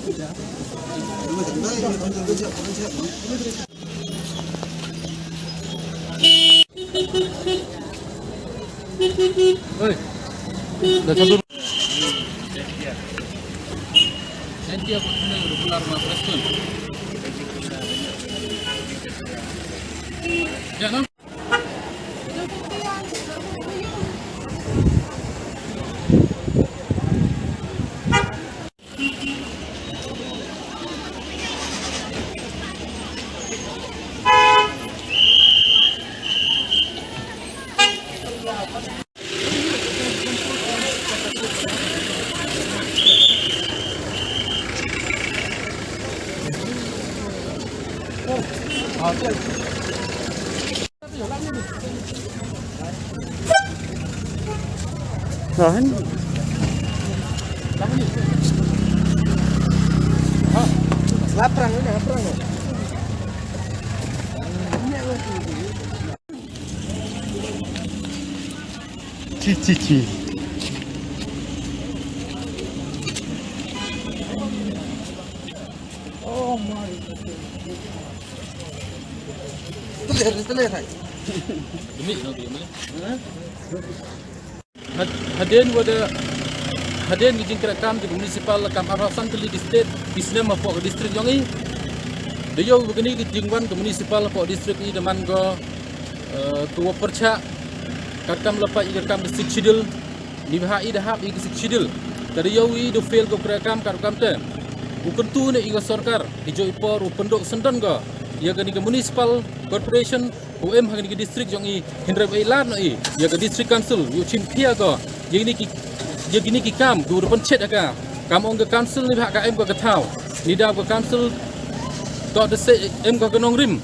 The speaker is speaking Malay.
Oi, dah satu. Nanti aku tunda udah keluar rumah Preston. Ya, no? Rồi. Lapang ini, lapang. Ci. Oh my God. Telir. Demi nanti ini. Hadirin izin kerekam di municipal kam arasan kali di state bisnes mapok distrik yang ini. Dia begini di jingwan ke municipal mapok distrik ini deman go tua percak kakam lepas ikam distrik Cidil nibhai dahap distrik Cidil. Tadi yawi do fail go kerekam kakam te. Bukan tu ne iga sarkar hijau ipor upendok sendan go. Ya gani ke municipal corporation UM hang ke distrik yang ini hindra ilan i ya ke distrik council yu chimpia go. Yang gini kam du depan chat aga. Kam ong ke council ni hak KM go ke tau. Ni dah go council got the say em go ke nong rim.